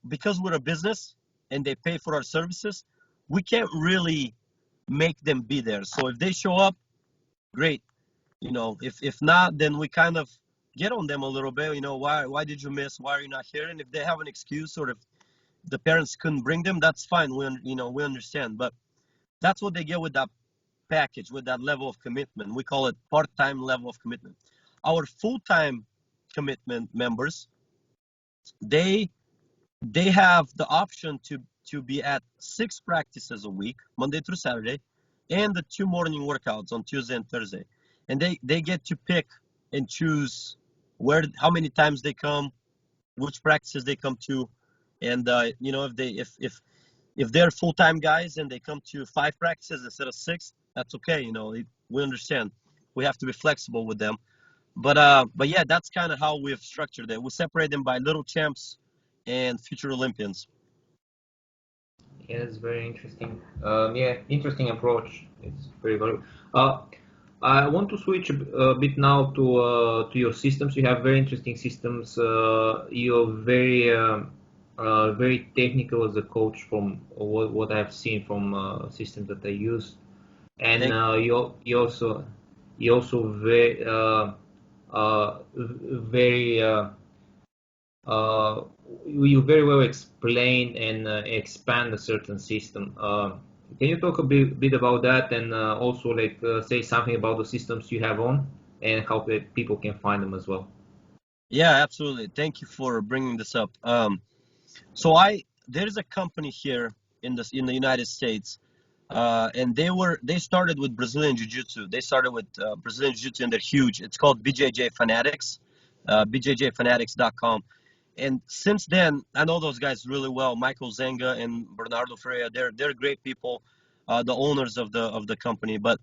because we're a business and they pay for our services, we can't really make them be there. So if they show up, great. If not, then we kind of get on them a little bit. Why did you miss? Why are you not here? And if they have an excuse, or if the parents couldn't bring them, that's fine. We understand. But that's what they get with that package, with that level of commitment. We call it part-time level of commitment. Our full-time commitment members, they they have the option to be at 6 practices a week, Monday through Saturday, and the 2 morning workouts on Tuesday and Thursday. And they get to pick and choose how many times they come, which practices they come to, and if they're full-time guys and they come to 5 practices instead of 6, that's okay. We understand. We have to be flexible with them. But yeah, that's kind of how we've structured it. We separate them by little champs, and future Olympians. Yeah, it's very interesting. Yeah, interesting approach. It's very valuable. I want to switch a bit now to your systems. You have very interesting systems. You're very technical as a coach from what I've seen from systems that I use, and Thank you also very uh, you very well explain and expand a certain system. Can you talk a bit about that and also like say something about the systems you have on and how people can find them as well? Yeah, absolutely. Thank you for bringing this up. So there's a company here in the United States, and they started with Brazilian Jiu-Jitsu. They started with Brazilian Jiu-Jitsu, and they're huge. It's called BJJ Fanatics, bjjfanatics.com. And since then, I know those guys really well. Michael Zenga and Bernardo Freire. They're great people, the owners of the company. But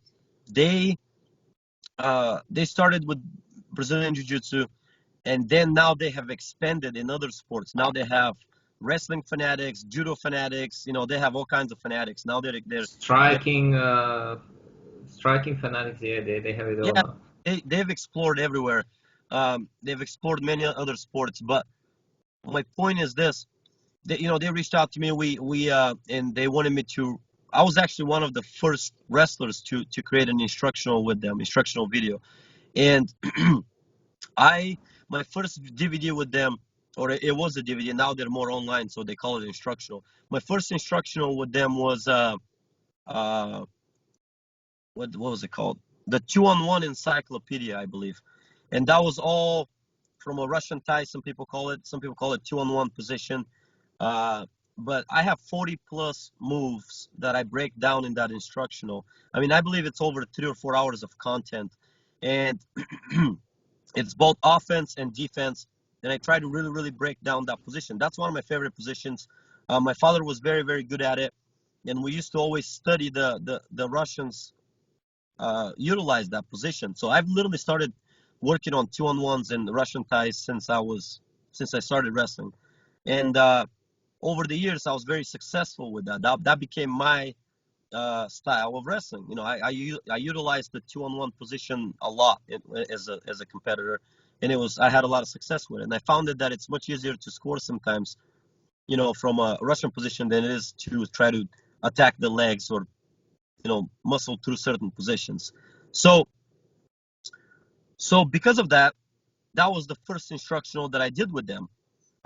they started with Brazilian Jiu-Jitsu, and then now they have expanded in other sports. Now they have wrestling fanatics, judo fanatics. They have all kinds of fanatics. Now they're Striking fanatics. Yeah, they have it all yeah, now. they've explored everywhere. They've explored many other sports. But my point is this: they reached out to me. And they wanted me to. I was actually one of the first wrestlers to create an instructional with them, instructional video. And I my first DVD with them, or it was a DVD. Now they're more online, so they call it instructional. My first instructional with them was uh what was it called? The 2-on-1 encyclopedia, I believe, and that was all from a Russian Thai. Some people call it 2-on-1 position. But I have 40 plus moves that I break down in that instructional. I mean, I believe it's over 3 or 4 hours of content, and it's both offense and defense, and I try to really, really break down that position. That's one of my favorite positions. My father was very, very good at it, and we used to always study the Russians utilize that position. So I've literally started working on 2-on-1s and Russian ties since I started wrestling, and over the years I was very successful with that. That became my style of wrestling. I utilized the 2-on-1 position a lot as a competitor, and I had a lot of success with it. And I found that it's much easier to score sometimes, from a Russian position than it is to try to attack the legs or muscle through certain positions. So because of that, that was the first instructional that I did with them.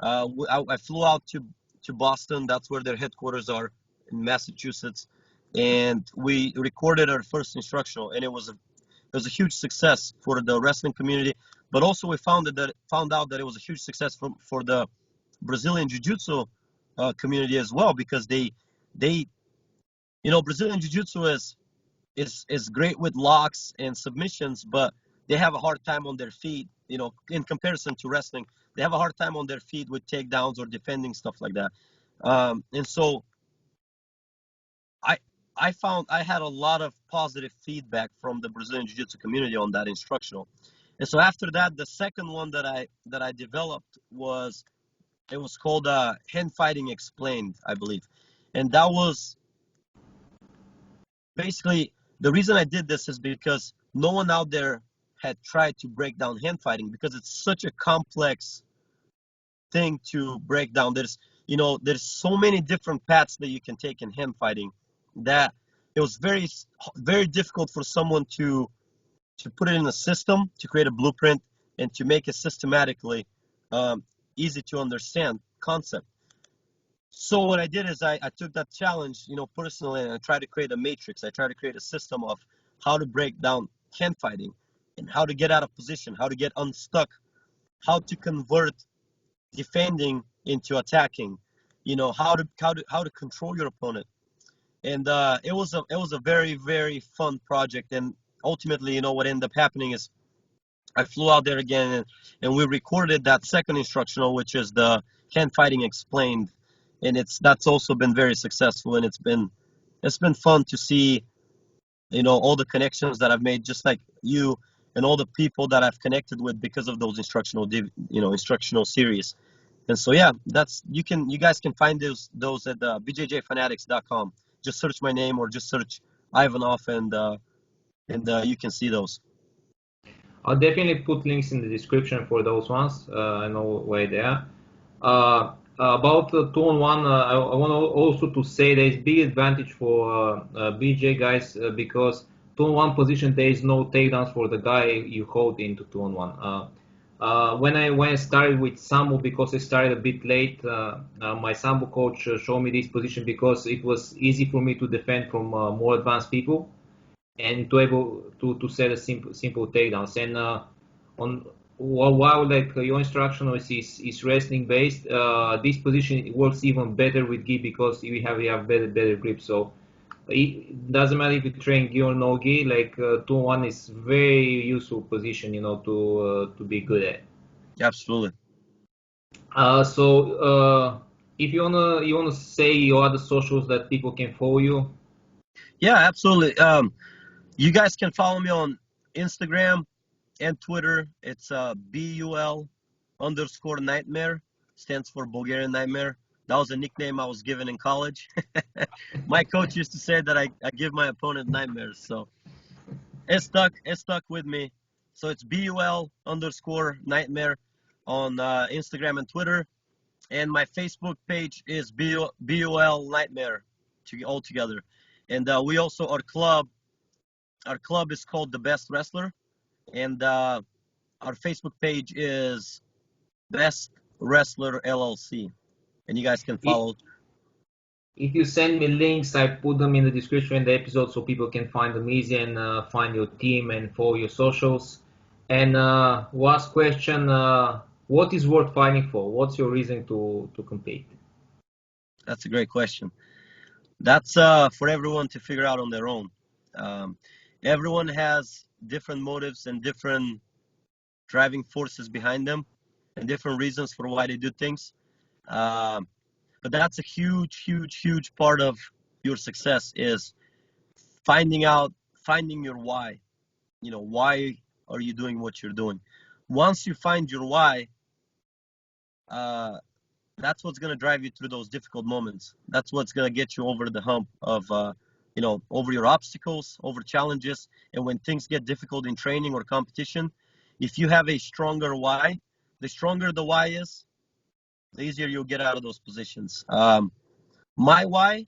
I flew out to Boston. That's where their headquarters are, in Massachusetts, and we recorded our first instructional, and it was a huge success for the wrestling community. But also we found out that it was a huge success for the Brazilian Jiu-Jitsu community as well, because they Brazilian Jiu-Jitsu is great with locks and submissions, but they have a hard time on their feet. In comparison to wrestling, they have a hard time on their feet with takedowns or defending stuff like that. And so I I found I had a lot of positive feedback from the Brazilian Jiu-Jitsu community on that instructional. And so after that, the second one that I developed was it was called Hand Fighting Explained, I believe. And that was basically the reason I did this is because no one out there had tried to break down hand fighting, because it's such a complex thing to break down. There's so many different paths that you can take in hand fighting that it was very, very difficult for someone to put it in a system, to create a blueprint, and to make it systematically easy to understand concept. So what I did is I took that challenge, personally, and I tried to create a matrix. I tried to create a system of how to break down hand fighting and how to get out of position, how to get unstuck, how to convert defending into attacking, how to control your opponent. And it was a very, very fun project. And ultimately, what ended up happening is I flew out there again, and we recorded that second instructional, which is the Hand Fighting Explained, and that's also been very successful, and it's been fun to see, all the connections that I've made, just like you, and all the people that I've connected with because of those instructional series. And so yeah, that's you guys can find those at bjjfanatics.com. Just search my name or just search Ivanov, and you can see those. I'll definitely put links in the description for those ones. I know where they are. About 2-on-1, I want also to say there is big advantage for BJ guys because 2-on-1 position there is no takedowns for the guy you hold into 2-on-1. When I started with Sambo, because I started a bit late, my Sambo coach showed me this position because it was easy for me to defend from more advanced people and to able to set a simple takedowns. And on while like your instruction is wrestling based, this position works even better with gi because we have better grip. So it doesn't matter if you train gi or no gi. Like 2-on-1 is very useful position, to be good at. Absolutely. So if you wanna say your other socials that people can follow you. Yeah, absolutely. You guys can follow me on Instagram and Twitter. It's BUL_nightmare, stands for Bulgarian Nightmare. That was a nickname I was given in college. My coach used to say that I give my opponent nightmares, so it stuck with me. So it's BUL_nightmare on Instagram and Twitter, and my Facebook page is BUL Nightmare all together. And we also our club is called The Best Wrestler, and our Facebook page is Best Wrestler LLC, and you guys can follow. If you send me links, I put them in the description of the episode so people can find them easy and find your team and follow your socials. And last question, what is worth fighting for? What's your reason to compete? That's a great question. That's for everyone to figure out on their own. Everyone has different motives and different driving forces behind them and different reasons for why they do things. But that's a huge part of your success is finding your why. Why are you doing what you're doing? Once you find your why, that's what's going to drive you through those difficult moments. That's what's going to get you over the hump of, over your obstacles, over challenges. And when things get difficult in training or competition, if you have a stronger why, the stronger the why is, the easier you'll get out of those positions. My why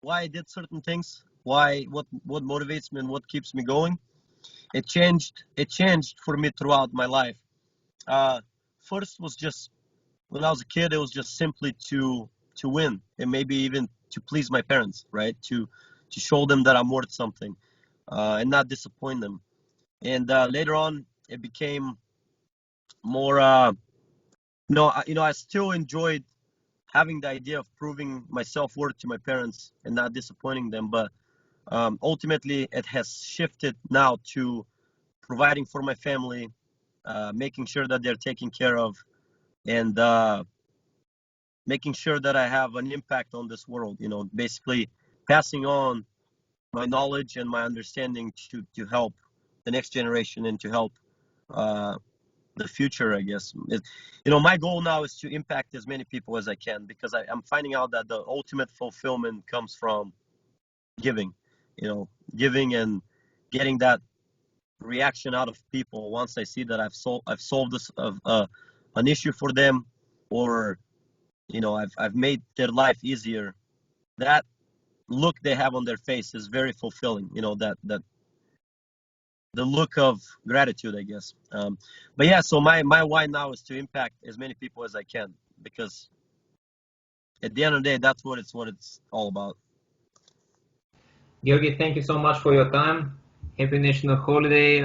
I did certain things, what motivates me and what keeps me going, it changed for me throughout my life. First was just when I was a kid, it was just simply to win and maybe even to please my parents, right? To show them that I'm worth something and not disappoint them. And later on, it became more. I still enjoyed having the idea of proving my self-worth to my parents and not disappointing them. But ultimately, it has shifted now to providing for my family, making sure that they're taken care of, and making sure that I have an impact on this world. Basically passing on my knowledge and my understanding to help the next generation and to help the future, I guess. My goal now is to impact as many people as I can because I'm finding out that the ultimate fulfillment comes from giving, giving and getting that reaction out of people once I see that I've solved this an issue for them, or I've made their life easier. That look they have on their face is very fulfilling. That the look of gratitude, I guess. But yeah, so my why now is to impact as many people as I can, because at the end of the day, that's what it's all about. Georgi, thank you so much for your time. Happy National Holiday.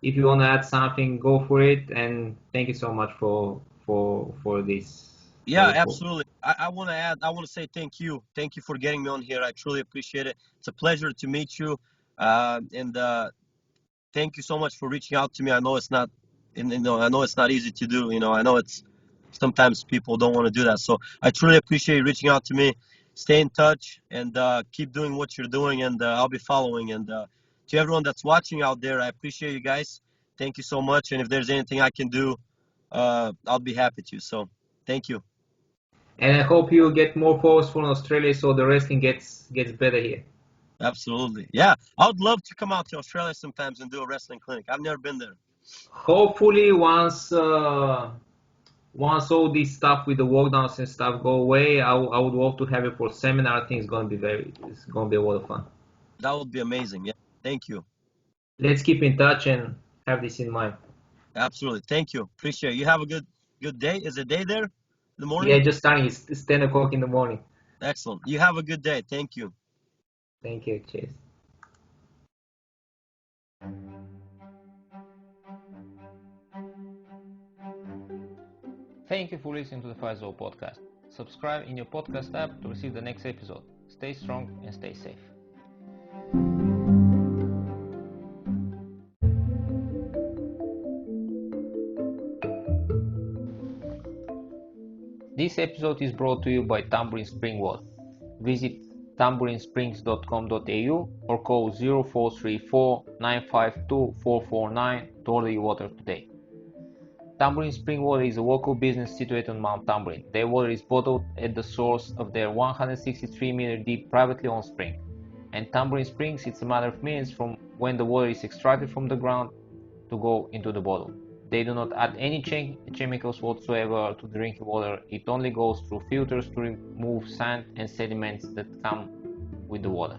If you want to add something, go for it. And thank you so much for this. Yeah, absolutely. I want to say thank you. Thank you for getting me on here. I truly appreciate it. It's a pleasure to meet you. And thank you so much for reaching out to me. I know it's not, I know it's not easy to do. I know it's sometimes people don't want to do that. So I truly appreciate you reaching out to me. Stay in touch and keep doing what you're doing, and I'll be following. And to everyone that's watching out there, I appreciate you guys. Thank you so much. And if there's anything I can do, I'll be happy to. So Thank you. And I hope you get more folks from Australia so the wrestling gets better here. Absolutely. Yeah, I would love to come out to Australia sometimes and do a wrestling clinic. I've never been there. Hopefully, once all this stuff with the lockdowns and stuff go away, I would love to have it for seminar. I think it's gonna be a lot of fun. That would be amazing. Yeah. Thank you. Let's keep in touch and have this in mind. Absolutely. Thank you. Appreciate it. You have a good day. Is it day there in the morning? Yeah, just starting. It's 10 o'clock in the morning. Excellent. You have a good day. Thank you. Thank you. Cheers. Thank you for listening to the Fight Zone podcast. Subscribe in your podcast app to receive the next episode. Stay strong and stay safe. This episode is brought to you by Tambourine Spring Water. Visit tambourinSprings.com.au or call 0434 952 449 to order your water today. Tambourine Spring Water is a local business situated on Mount Tambourine. Their water is bottled at the source of their 163-meter deep privately owned spring. And Tambourine Springs, it's a matter of minutes from when the water is extracted from the ground to go into the bottle. They do not add any chemicals whatsoever to drinking water. It only goes through filters to remove sand and sediments that come with the water.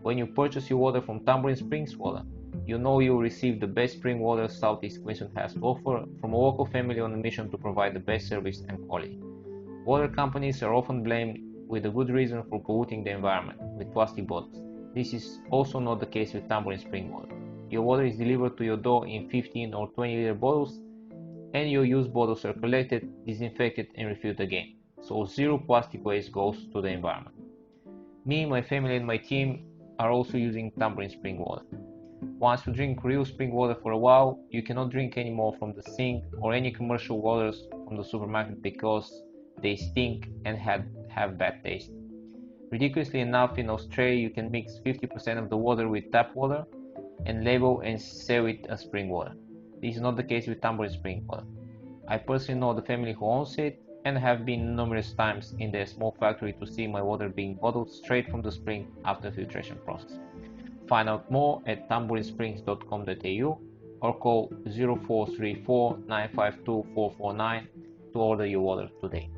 When you purchase your water from Tambourine Springs Water, you know you will receive the best spring water Southeast Queensland has to offer from a local family on a mission to provide the best service and quality. Water companies are often blamed with a good reason for polluting the environment with plastic bottles. This is also not the case with Tambourine Spring Water. Your water is delivered to your door in 15 or 20 liter bottles, and your used bottles are collected, disinfected and refilled again, so zero plastic waste goes to the environment. Me, my family and my team are also using Tambourine Spring Water. Once you drink real spring water for a while, you cannot drink anymore from the sink or any commercial waters from the supermarket because they stink and have bad taste. Ridiculously enough, in Australia you can mix 50% of the water with tap water and label and sell it as spring water. This is not the case with Tambourine Spring Water. I personally know the family who owns it and have been numerous times in their small factory to see my water being bottled straight from the spring after the filtration process. Find out more at tambourinSprings.com.au or call 0434 952 449 to order your water today.